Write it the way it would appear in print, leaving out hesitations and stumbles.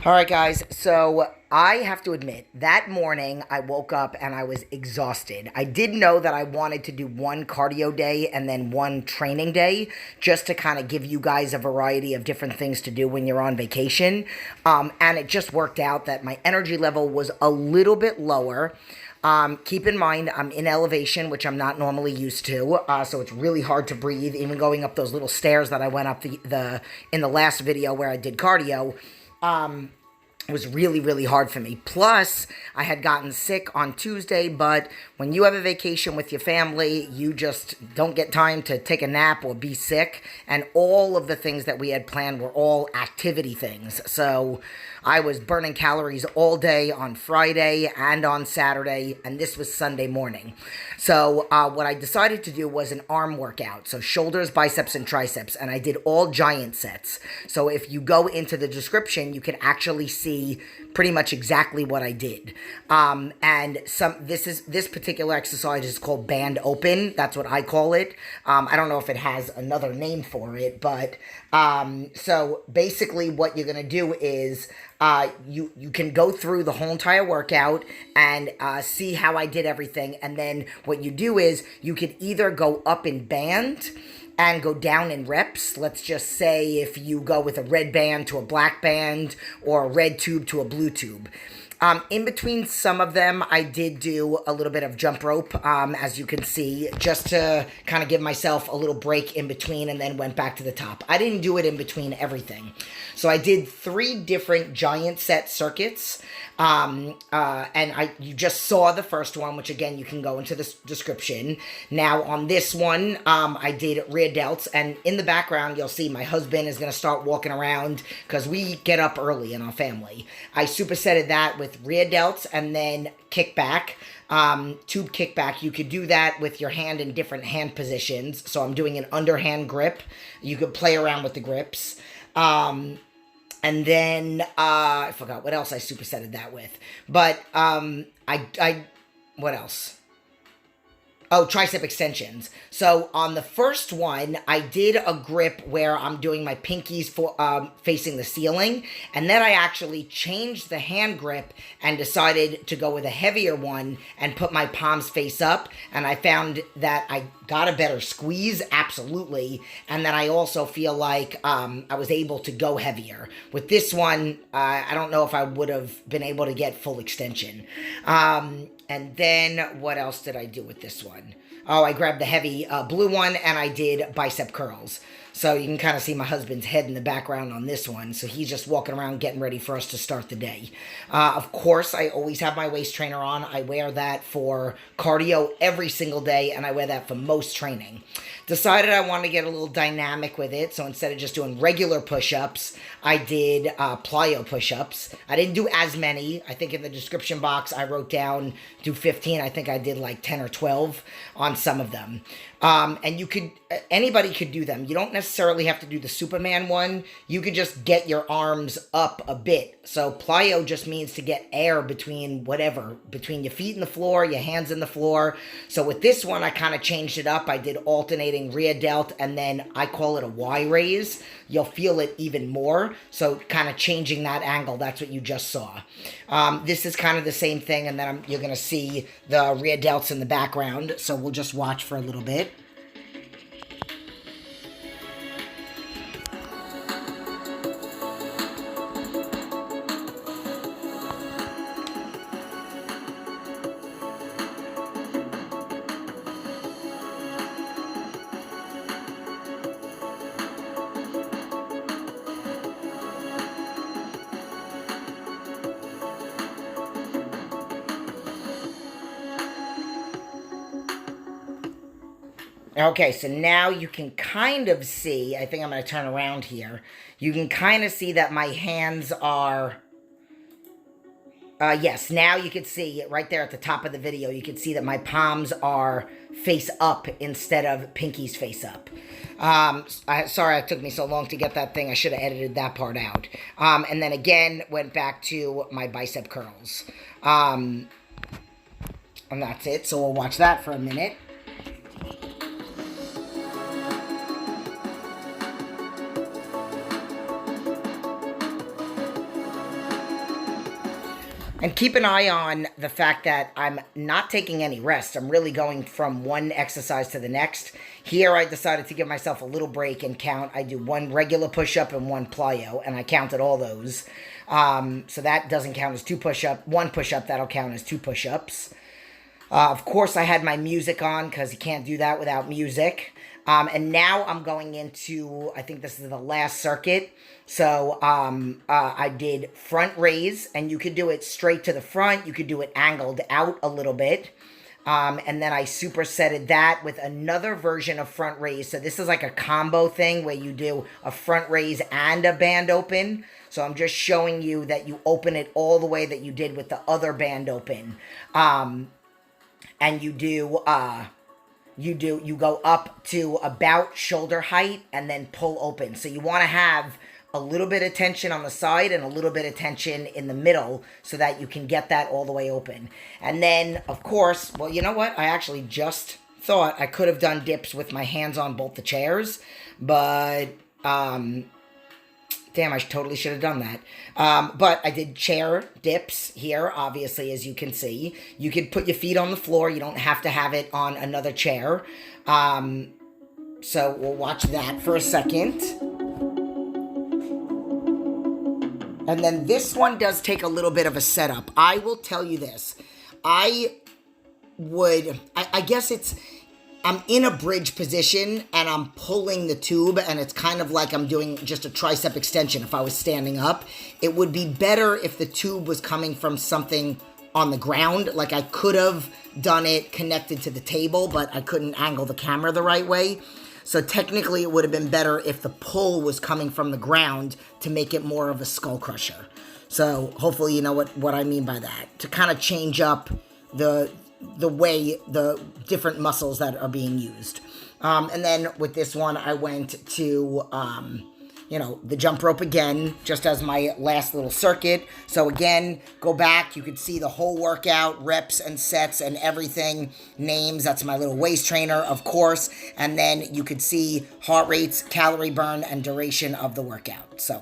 All right, guys. So I have to admit, that morning I woke up and I was exhausted. I did know that I wanted to do one cardio day and then one training day just to kind of give you guys a variety of different things to do when you're on vacation. And it just worked out that my energy level was a little bit lower. Keep in mind, I'm in elevation, which I'm not normally used to, so it's really hard to breathe, even going up those little stairs that I went up in the last video where I did cardio. It was really, really hard for me. Plus, I had gotten sick on Tuesday, but when you have a vacation with your family, you just don't get time to take a nap or be sick, and all of the things that we had planned were all activity things. So I was burning calories all day on Friday and on Saturday, and this was Sunday morning. So what I decided to do was an arm workout, so shoulders, biceps, and triceps, and I did all giant sets. So if you go into the description, you can actually see pretty much exactly what I did. And this particular exercise is called band open. That's what I call it. I don't know if it has another name for it, but so basically what you're gonna do is you can go through the whole entire workout and see how I did everything, and then what you do is you could either go up in band and go down in reps. Let's just say if you go with a red band to a black band or a red tube to a blue tube. In between some of them, I did do a little bit of jump rope, as you can see, just to kind of give myself a little break in between, and then went back to the top. I didn't do it in between everything. So I did 3 different giant set circuits, and you just saw the first one, which again, you can go into the description. Now on this one, I did rear delts, and in the background, you'll see my husband is going to start walking around because we get up early in our family. I supersetted that with rear delts and then kickback, tube kickback. You could do that with your hand in different hand positions. So I'm doing an underhand grip. You could play around with the grips. And then, I forgot what else I supersetted that with. But, what else? Oh, tricep extensions. So on the first one, I did a grip where I'm doing my pinkies facing the ceiling. And then I actually changed the hand grip and decided to go with a heavier one and put my palms face up. And I found that I got a better squeeze, absolutely. And then I also feel like I was able to go heavier. With this one, I don't know if I would have been able to get full extension. And then what else did I do with this one? Oh, I grabbed the heavy blue one and I did bicep curls. So you can kind of see my husband's head in the background on this one. So he's just walking around getting ready for us to start the day. Of course, I always have my waist trainer on. I wear that for cardio every single day, and I wear that for most training. Decided I wanted to get a little dynamic with it. So instead of just doing regular push-ups, I did Plyo push-ups. I didn't do as many. I think in the description box, I wrote down do 15. I think I did like 10 or 12 on some of them. And you could, anybody could do them. You don't necessarily have to do the Superman one. You could just get your arms up a bit. So plyo just means to get air between your feet in the floor, your hands in the floor. So with this one, I kind of changed it up. I did alternating rear delt, and then I call it a Y raise. You'll feel it even more. So kind of changing that angle. That's what you just saw. This is kind of the same thing, and then you're going to see the rear delts in the background. So we'll just watch for a little bit. Okay, so now you can kind of see, I think I'm going to turn around here. You can kind of see that my hands are, yes, now you can see right there at the top of the video, you can see that my palms are face up instead of pinkies face up. Sorry it took me so long to get that thing. I should have edited that part out. And then again, went back to my bicep curls. And that's it, so we'll watch that for a minute. And keep an eye on the fact that I'm not taking any rest. I'm really going from one exercise to the next. Here I decided to give myself a little break and count. I do one regular push-up and one plyo, and I counted all those. So that doesn't count as one push-up, that'll count as 2 push-ups. Of course, I had my music on because you can't do that without music. And now I'm going into, I think this is the last circuit. So I did front raise, and you could do it straight to the front. You could do it angled out a little bit. And then I supersetted that with another version of front raise. So this is like a combo thing where you do a front raise and a band open. So I'm just showing you that you open it all the way that you did with the other band open. And you go up to about shoulder height and then pull open. So you want to have a little bit of tension on the side and a little bit of tension in the middle so that you can get that all the way open. And then, of course, well, you know what? I actually just thought I could have done dips with my hands on both the chairs, but damn, I totally should have done that. But I did chair dips here, obviously, as you can see. You could put your feet on the floor. You don't have to have it on another chair. So we'll watch that for a second. And then this one does take a little bit of a setup. I will tell you this. I guess I'm in a bridge position and I'm pulling the tube, and it's kind of like I'm doing just a tricep extension if I was standing up. It would be better if the tube was coming from something on the ground. Like I could have done it connected to the table, but I couldn't angle the camera the right way. So technically it would have been better if the pull was coming from the ground to make it more of a skull crusher. So hopefully you know what I mean by that. To kind of change up the way, the different muscles that are being used. And then with this one, I went to, the jump rope again, just as my last little circuit. So again, go back, you could see the whole workout, reps and sets and everything, names, that's my little waist trainer, of course. And then you could see heart rates, calorie burn, and duration of the workout. So